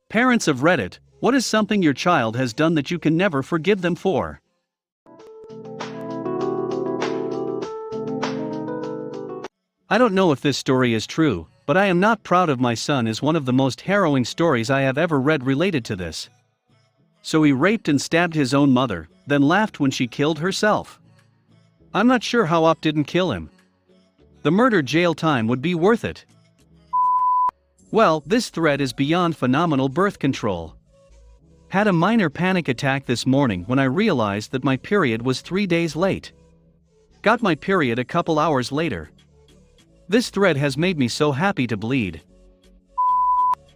Parents of Reddit, what is something your child has done that you can never forgive them for? I don't know if this story is true, but I am not proud of my son is one of the most harrowing stories I have ever read related to this. So he raped and stabbed his own mother, then laughed when she killed herself. I'm not sure how Op didn't kill him. The murder jail time would be worth it. Well, this thread is beyond phenomenal birth control. Had a minor panic attack this morning when I realized that my period was 3 days late. Got my period a couple hours later. This thread has made me so happy to bleed.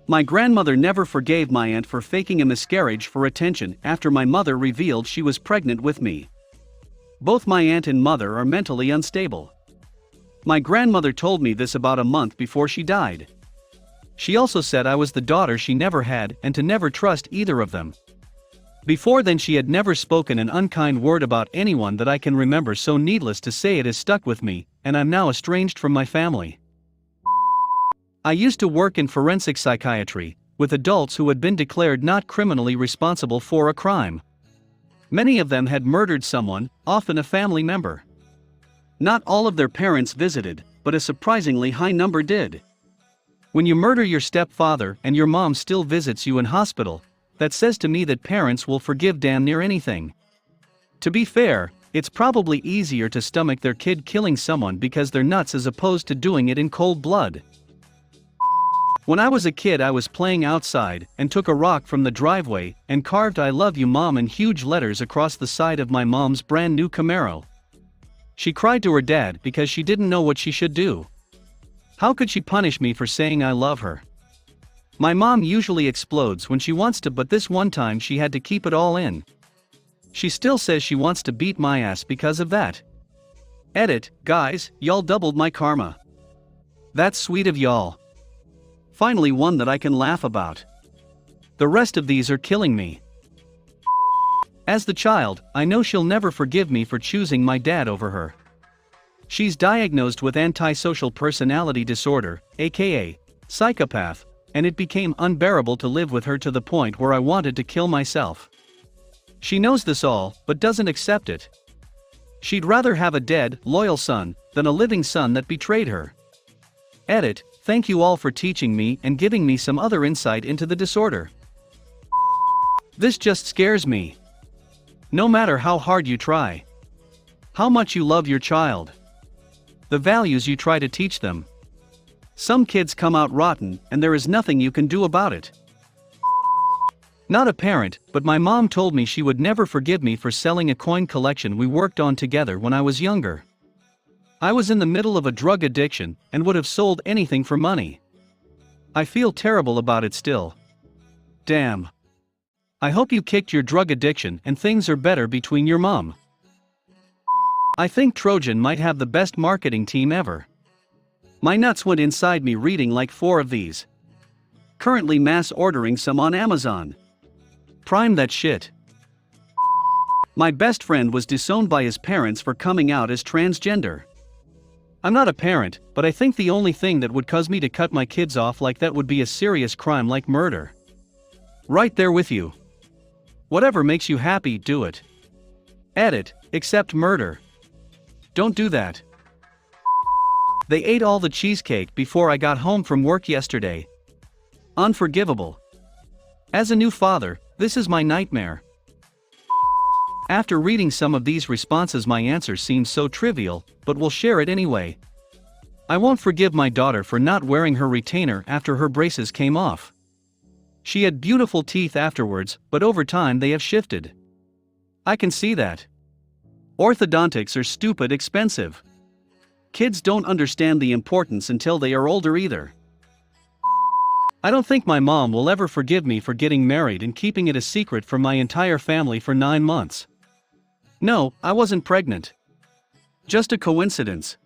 My grandmother never forgave my aunt for faking a miscarriage for attention after my mother revealed she was pregnant with me. Both my aunt and mother are mentally unstable. My grandmother told me this about a month before she died. She also said I was the daughter she never had and to never trust either of them. Before then she had never spoken an unkind word about anyone that I can remember, so needless to say it has stuck with me, and I'm now estranged from my family. I used to work in forensic psychiatry, with adults who had been declared not criminally responsible for a crime. Many of them had murdered someone, often a family member. Not all of their parents visited, but a surprisingly high number did. When you murder your stepfather and your mom still visits you in hospital, that says to me that parents will forgive damn near anything. To be fair, it's probably easier to stomach their kid killing someone because they're nuts as opposed to doing it in cold blood. When I was a kid, I was playing outside and took a rock from the driveway and carved "I love you mom" in huge letters across the side of my mom's brand new Camaro. She cried to her dad because she didn't know what she should do. How could she punish me for saying I love her? My mom usually explodes when she wants to, but this one time she had to keep it all in. She still says she wants to beat my ass because of that. Edit, guys, y'all doubled my karma. That's sweet of y'all. Finally one that I can laugh about. The rest of these are killing me. As the child, I know she'll never forgive me for choosing my dad over her. She's diagnosed with antisocial personality disorder, aka psychopath, and it became unbearable to live with her to the point where I wanted to kill myself. She knows this all, but doesn't accept it. She'd rather have a dead, loyal son than a living son that betrayed her. Edit, thank you all for teaching me and giving me some other insight into the disorder. This just scares me. No matter how hard you try, how much you love your child, the values you try to teach them, some kids come out rotten and there is nothing you can do about it. Not a parent, but my mom told me she would never forgive me for selling a coin collection we worked on together when I was younger. I was in the middle of a drug addiction and would have sold anything for money. I feel terrible about it still. Damn. I hope you kicked your drug addiction and things are better between your mom. I think Trojan might have the best marketing team ever. My nuts went inside me reading like 4 of these. Currently mass ordering some on Amazon. Prime that shit. My best friend was disowned by his parents for coming out as transgender. I'm not a parent, but I think the only thing that would cause me to cut my kids off like that would be a serious crime like murder. Right there with you. Whatever makes you happy, do it. Edit, except murder. Don't do that. They ate all the cheesecake before I got home from work yesterday. Unforgivable. As a new father, this is my nightmare. After reading some of these responses, my answer seems so trivial, but we'll share it anyway. I won't forgive my daughter for not wearing her retainer after her braces came off. She had beautiful teeth afterwards, but over time they have shifted. I can see that. Orthodontics are stupid expensive. Kids don't understand the importance until they are older either. I don't think my mom will ever forgive me for getting married and keeping it a secret from my entire family for 9 months. No, I wasn't pregnant. Just a coincidence.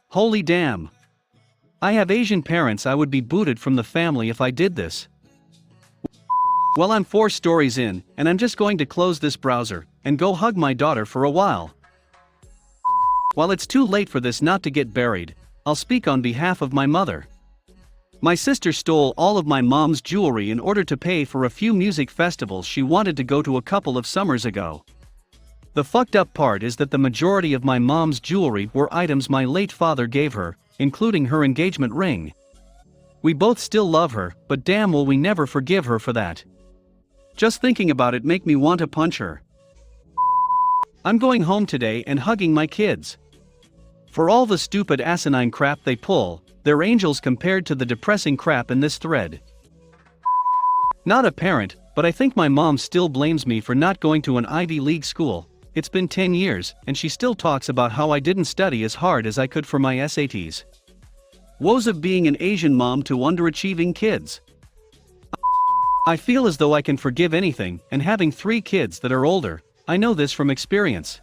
Holy damn. I have Asian parents. I would be booted from the family if I did this. Well, I'm 4 stories in, and I'm just going to close this browser and go hug my daughter for a while. While it's too late for this not to get buried, I'll speak on behalf of my mother. My sister stole all of my mom's jewelry in order to pay for a few music festivals she wanted to go to a couple of summers ago. The fucked up part is that the majority of my mom's jewelry were items my late father gave her, including her engagement ring. We both still love her, but damn will we never forgive her for that. Just thinking about it make me want to punch her. I'm going home today and hugging my kids. For all the stupid asinine crap they pull, they're angels compared to the depressing crap in this thread. Not a parent, but I think my mom still blames me for not going to an Ivy League school. It's been 10 years, and she still talks about how I didn't study as hard as I could for my SATs. Woes of being an Asian mom to underachieving kids. I feel as though I can forgive anything, and having 3 kids that are older, I know this from experience.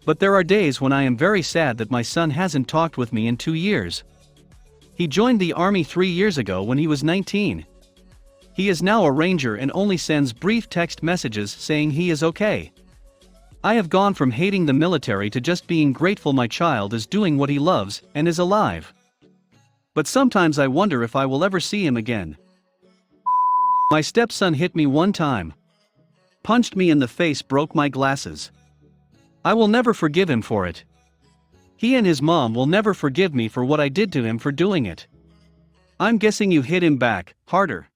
But there are days when I am very sad that my son hasn't talked with me in 2 years. He joined the army 3 years ago when he was 19. He is now a ranger and only sends brief text messages saying he is okay. I have gone from hating the military to just being grateful my child is doing what he loves and is alive. But sometimes I wonder if I will ever see him again. My stepson hit me one time. Punched me in the face, broke my glasses. I will never forgive him for it. He and his mom will never forgive me for what I did to him for doing it. I'm guessing you hit him back, harder.